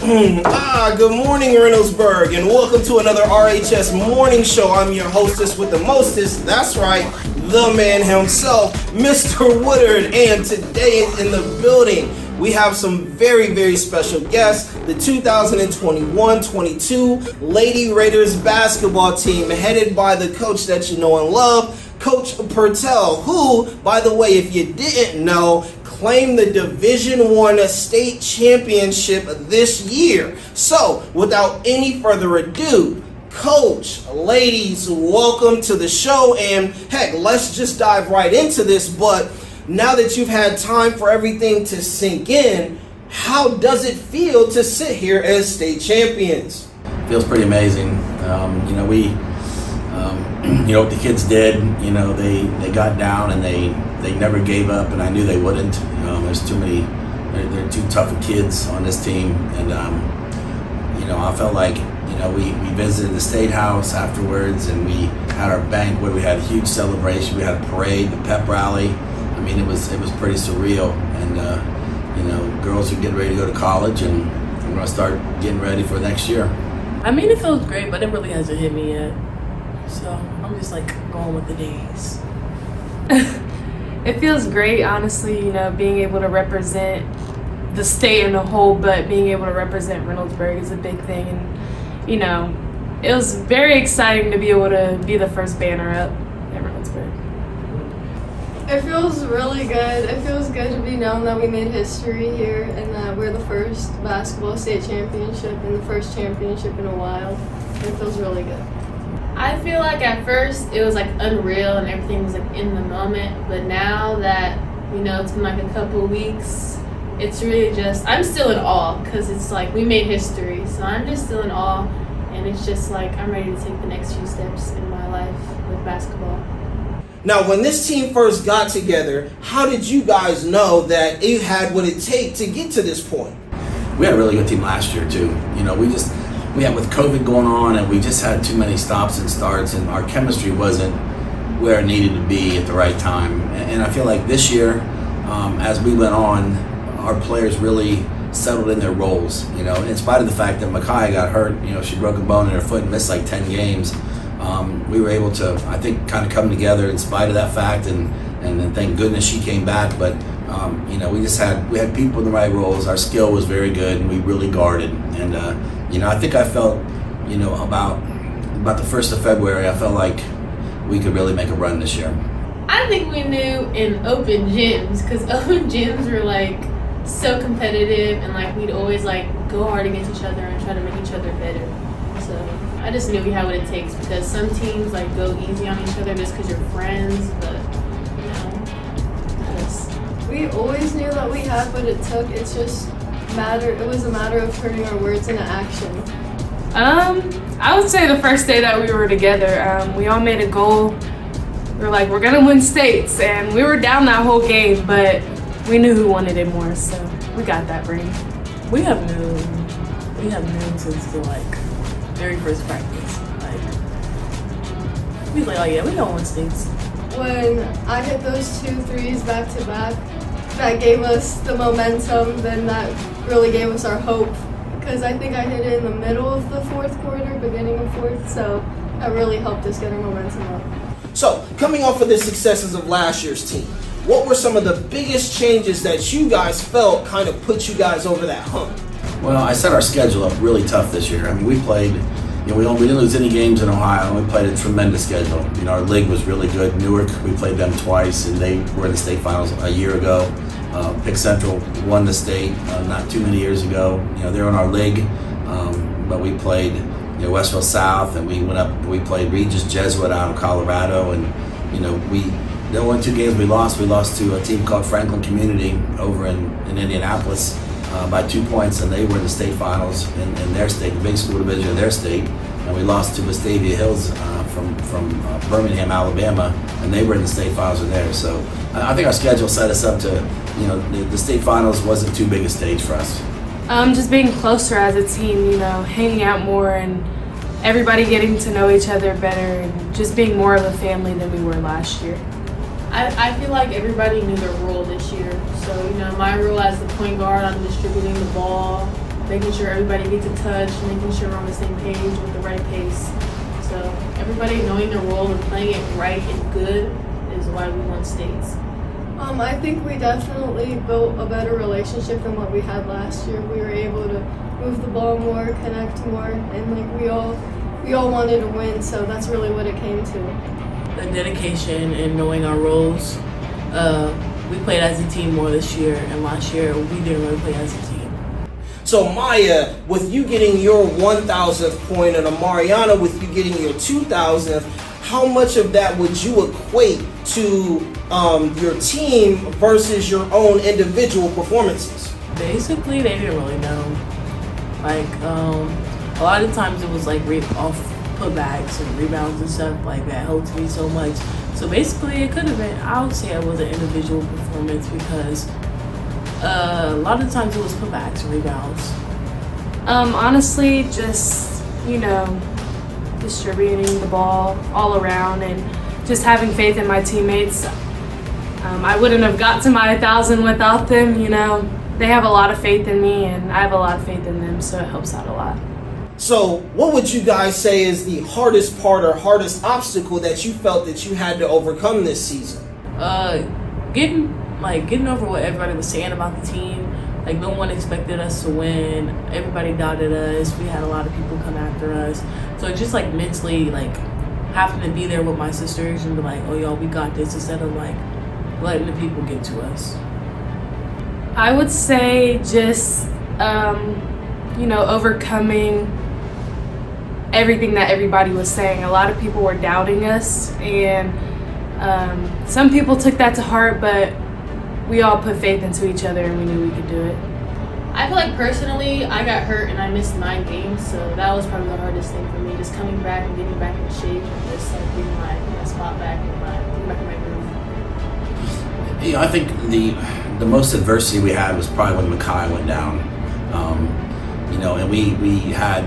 Good morning, Reynoldsburg, and welcome to another RHS morning show. I'm your hostess with the mostest, that's right, the man himself, Mr. Woodard, and today in the building, we have some very, very special guests, the 2021-22 Lady Raiders basketball team, headed by the coach that you know and love, Coach Purtell, who, by the way, if you didn't know, claimed the Division I state championship this year. So, without any further ado, Coach, ladies, welcome to the show. And heck, let's just dive right into this. But now that you've had time for everything to sink in, how does it feel to sit here as state champions? Feels pretty amazing. What the kids did, they got down and they never gave up, and I knew they wouldn't. There's too many, they're too tough of kids on this team, and I felt like, we visited the State House afterwards, and we had our banquet, we had a huge celebration, we had a parade, the pep rally. I mean, it was pretty surreal, and girls are getting ready to go to college, and we're gonna start getting ready for next year. I mean, it feels great, but it really hasn't hit me yet. So I'm just like going with the days. It feels great, honestly, being able to represent the state in a whole, but being able to represent Reynoldsburg is a big thing. And, it was very exciting to be able to be the first banner up at Reynoldsburg. It feels really good. It feels good to be known that we made history here and that we're the first basketball state championship and the first championship in a while. It feels really good. I feel like at first it was like unreal and everything was like in the moment, but now that it's been like a couple weeks, it's really just, I'm still in awe because it's like we made history, so I'm just still in awe, and it's just like I'm ready to take the next few steps in my life with basketball. Now, when this team first got together, how did you guys know that you had what it takes to get to this point? We had a really good team last year too. We had with COVID going on, and we just had too many stops and starts, and our chemistry wasn't where it needed to be at the right time. And I feel like this year, as we went on, our players really settled in their roles. In spite of the fact that Makai got hurt, she broke a bone in her foot and missed like 10 games. We were able to, I think, kind of come together in spite of that fact, and then thank goodness she came back. But we had people in the right roles. Our skill was very good, and we really guarded. And I think I felt, about the 1st of February, I felt like we could really make a run this year. I think we knew in open gyms, because open gyms were like so competitive, and like we'd always like go hard against each other and try to make each other better. So I just knew we had what it takes, because some teams like go easy on each other just because you're friends, but we always knew that we had what it took. It was a matter of turning our words into action. I would say the first day that we were together, we all made a goal. We were like, we're gonna win states, and we were down that whole game, but we knew who wanted it more, so we got that ring. We have known since the very first practice. We was like, oh yeah, we don't win states. When I hit those 2 threes back to back, that gave us the momentum, then that really gave us our hope, because I think I hit it in the middle of the 4th quarter, beginning of 4th, so that really helped us get our momentum up. So, coming off of the successes of last year's team, what were some of the biggest changes that you guys felt kind of put you guys over that hump? Well, I set our schedule up really tough this year. I mean, we played, we didn't lose any games in Ohio. We played a tremendous schedule. Our league was really good. Newark, we played them twice, and they were in the state finals a year ago. Pick Central won the state not too many years ago. They're in our league, but we played Westville South, and we played Regis Jesuit out of Colorado, and the only 2 games we lost to a team called Franklin Community over in Indianapolis by 2 points, and they were in the state finals in their state, the big school division of their state, and we lost to Vestavia Hills from Birmingham, Alabama, and they were in the state finals there. So I think our schedule set us up to, the state finals wasn't too big a stage for us. Just being closer as a team, hanging out more and everybody getting to know each other better and just being more of a family than we were last year. I feel like everybody knew their role this year. So, my role as the point guard, I'm distributing the ball, making sure everybody gets a touch, making sure we're on the same page with the right pace. So everybody knowing their role and playing it right and good is why we won states. I think we definitely built a better relationship than what we had last year. We were able to move the ball more, connect more, and like we all wanted to win. So that's really what it came to. The dedication and knowing our roles. We played as a team more this year, and last year we didn't really play as a team. So Maya, with you getting your 1,000th point and Mariana with you getting your 2,000th, how much of that would you equate to your team versus your own individual performances? Basically, they didn't really know. Like, a lot of times it was like off putbacks and rebounds and stuff like that helped me so much. So basically, it could have been, I would say it was an individual performance because a lot of times it was putbacks and rebounds. Honestly, just, distributing the ball all around and just having faith in my teammates. I wouldn't have got to my 1,000 without them, They have a lot of faith in me and I have a lot of faith in them, so it helps out a lot. So what would you guys say is the hardest part or hardest obstacle that you felt that you had to overcome this season? Getting over what everybody was saying about the team. Like, no one expected us to win. Everybody doubted us. We had a lot of people come after us. So just like mentally, like having to be there with my sisters and be like, oh y'all, we got this, instead of like letting the people get to us. I would say just, overcoming everything that everybody was saying. A lot of people were doubting us, and some people took that to heart, but we all put faith into each other and we knew we could do it. I feel like personally, I got hurt and I missed 9 games, so that was probably the hardest thing for me, just coming back and getting back in shape and just like getting my spot back and getting back in my groove. I think the most adversity we had was probably when Makai went down. And we had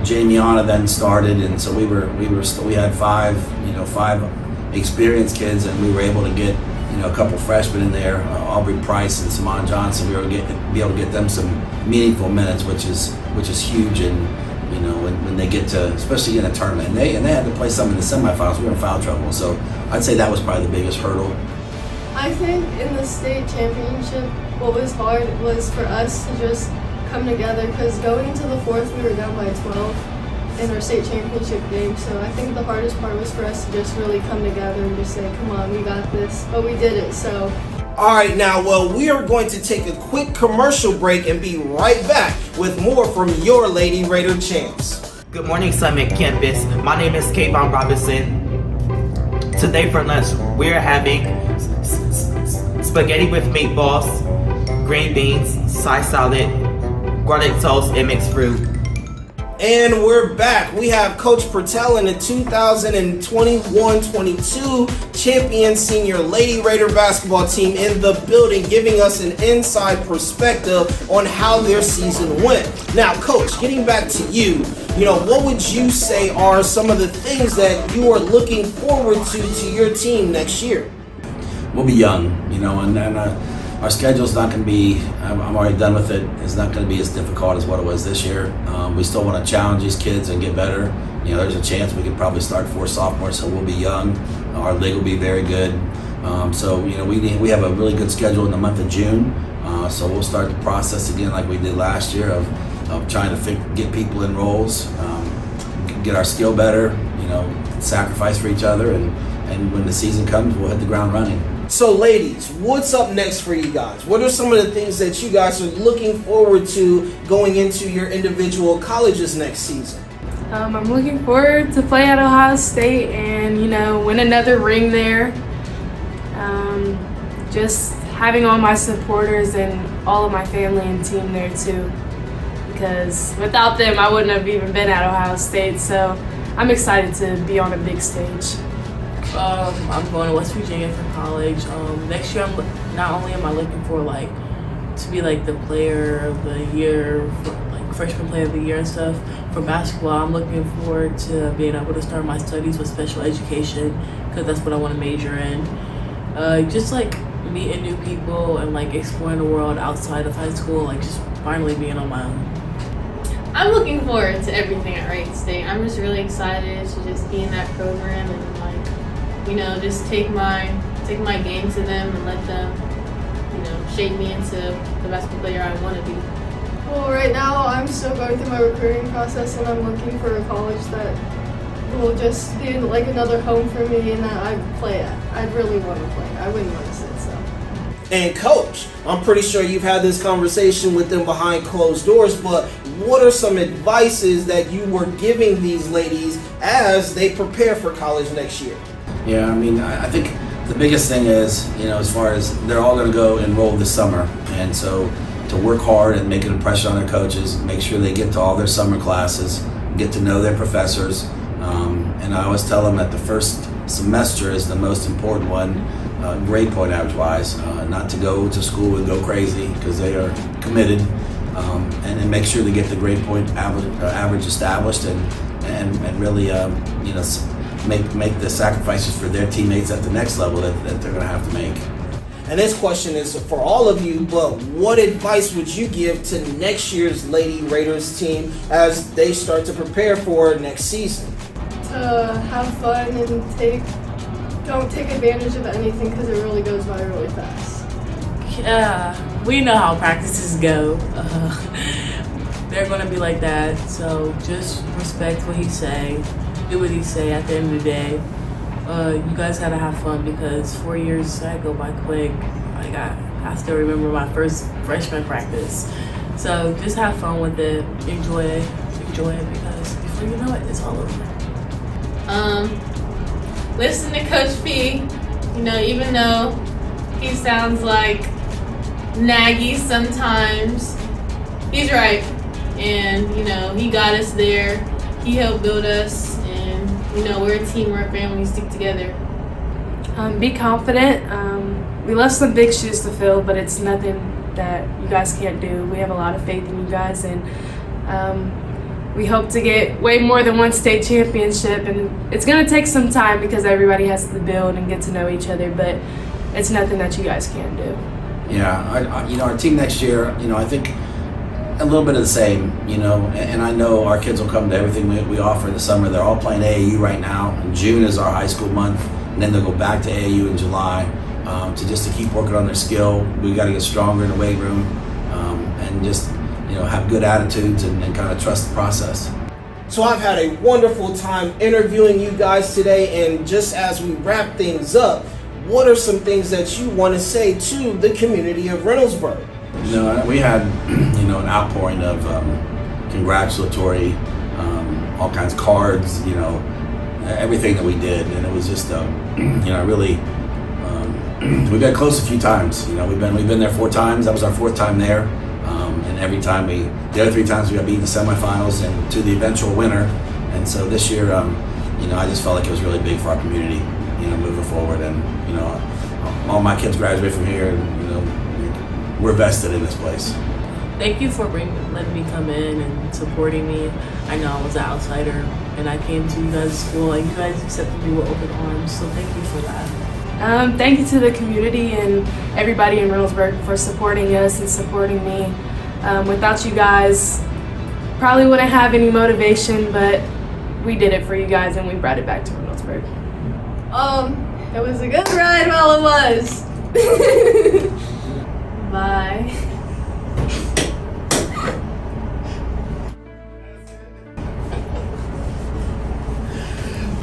Jamiana then started, and so we had five experienced kids, and we were able to get a couple freshmen in there, Aubrey Price and Simone Johnson. We were be able to get them some meaningful minutes, which is huge. And when they get to, especially in a tournament, and they had to play some in the semifinals. We were in foul trouble, so I'd say that was probably the biggest hurdle. I think in the state championship, what was hard was for us to just come together, because going into the fourth, we were down by 12 in our state championship game. So I think the hardest part was for us to just really come together and just say, come on, we got this. But we did it, so. All right, now, we are going to take a quick commercial break and be right back with more from your Lady Raider champs. Good morning, Summit Campus. My name is Kayvon Robinson. Today for lunch, we're having spaghetti with meatballs, green beans, side salad, garlic toast, and mixed fruit. And we're back. We have Coach Pertell and the 2021-22 champion senior Lady Raider basketball team in the building, giving us an inside perspective on how their season went. Now, Coach, getting back to you, what would you say are some of the things that you are looking forward to your team next year? We'll be young, and our schedule's not going to be, I'm already done with it, it's not going to be as difficult as what it was this year. We still want to challenge these kids and get better. There's a chance we could probably start 4 sophomores, so we'll be young. Our league will be very good. So we have a really good schedule in the month of June. So we'll start the process again like we did last year of trying to get people in roles, get our skill better, sacrifice for each other, and when the season comes, we'll hit the ground running. So ladies, what's up next for you guys? What are some of the things that you guys are looking forward to going into your individual colleges next season? I'm looking forward to play at Ohio State and, win another ring there. Just having all my supporters and all of my family and team there too, because without them, I wouldn't have even been at Ohio State. So I'm excited to be on a big stage. I'm going to West Virginia for college. Next year, not only am I looking for to be the player of the year, for, freshman player of the year and stuff for basketball. I'm looking forward to being able to start my studies with special education, because that's what I want to major in. Just meeting new people and like exploring the world outside of high school, like just finally being on my own. I'm looking forward to everything at Wright State. I'm just really excited to just be in that program and like, you know, just take my game to them and let them, you know, shape me into the basketball player I want to be. Well, right now I'm still going through my recruiting process, and I'm looking for a college that will just be like another home for me and that I play at. I'd really want to play. I wouldn't want to sit, so. And coach, I'm pretty sure you've had this conversation with them behind closed doors, but what are some advices that you were giving these ladies as they prepare for college next year? Yeah, I mean, I think the biggest thing is, you know, as far as they're all going to go enroll this summer, and so to work hard and make an impression on their coaches, make sure they get to all their summer classes, get to know their professors, and I always tell them that the first semester is the most important one, grade point average wise, not to go to school and go crazy because they are committed, and make sure they get the grade point average established and really you know, make the sacrifices for their teammates at the next level that they're going to have to make. And this question is for all of you, but what advice would you give to next year's Lady Raiders team as they start to prepare for next season? To have fun and don't take advantage of anything because it really goes by really fast. We know how practices go. They're gonna be like that, so just respect what he say, do what he say. At the end of the day, you guys gotta have fun because 4 years go by quick. Like I still remember my first freshman practice. So just have fun with it, enjoy it because before you know it, it's all over. Listen to Coach P. You know, even though he sounds like naggy sometimes, he's right. And, you know, he got us there. He helped build us. And, you know, we're a team, we're a family, we stick together. Be confident. We left some big shoes to fill, but it's nothing that you guys can't do. We have a lot of faith in you guys, and we hope to get way more than one state championship. And it's going to take some time because everybody has to build and get to know each other, but it's nothing that you guys can't do. Yeah, you know, our team next year, you know, I think a little bit of the same, you know, and I know our kids will come to everything we offer in the summer. They're all playing AAU right now, and June is our high school month, and then they'll go back to AAU in July to keep working on their skill. We got to get stronger in the weight room and just, you know, have good attitudes and kind of trust the process. So I've had a wonderful time interviewing you guys today, and just as we wrap things up, what are some things that you want to say to the community of Reynoldsburg? You know, we had, you know, an outpouring of congratulatory, all kinds of cards, you know, everything that we did, and it was just, you know, really, we got close a few times. You know, we've been there 4 times. That was our 4th time there, and every time the other 3 times we got beat in the semifinals and to the eventual winner. And so this year, you know, I just felt like it was really big for our community, you know, moving forward. And you know, all my kids graduate from here, and you know, we're vested in this place. Thank you for letting me come in and supporting me. I know I was an outsider, and I came to you guys' school, and you guys accepted me with open arms, so thank you for that. Thank you to the community and everybody in Reynoldsburg for supporting us and supporting me. Without you guys, probably wouldn't have any motivation, but we did it for you guys and we brought it back to Reynoldsburg. It was a good ride while it was. Bye.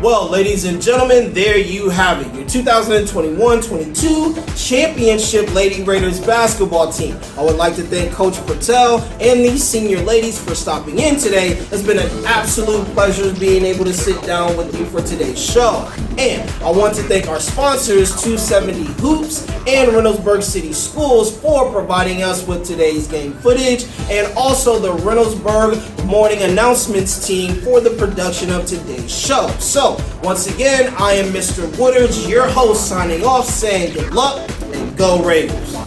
Well, ladies and gentlemen, there you have it. Your 2021-22 Championship Lady Raiders basketball team. I would like to thank Coach Patel and these senior ladies for stopping in today. It's been an absolute pleasure being able to sit down with you for today's show. And I want to thank our sponsors, 270 Hoops and Reynoldsburg City Schools, for providing us with today's game footage, and also the Reynoldsburg Morning Announcements team for the production of today's show. So, once again, I am Mr. Woodard, your host, signing off, saying good luck and go Raiders.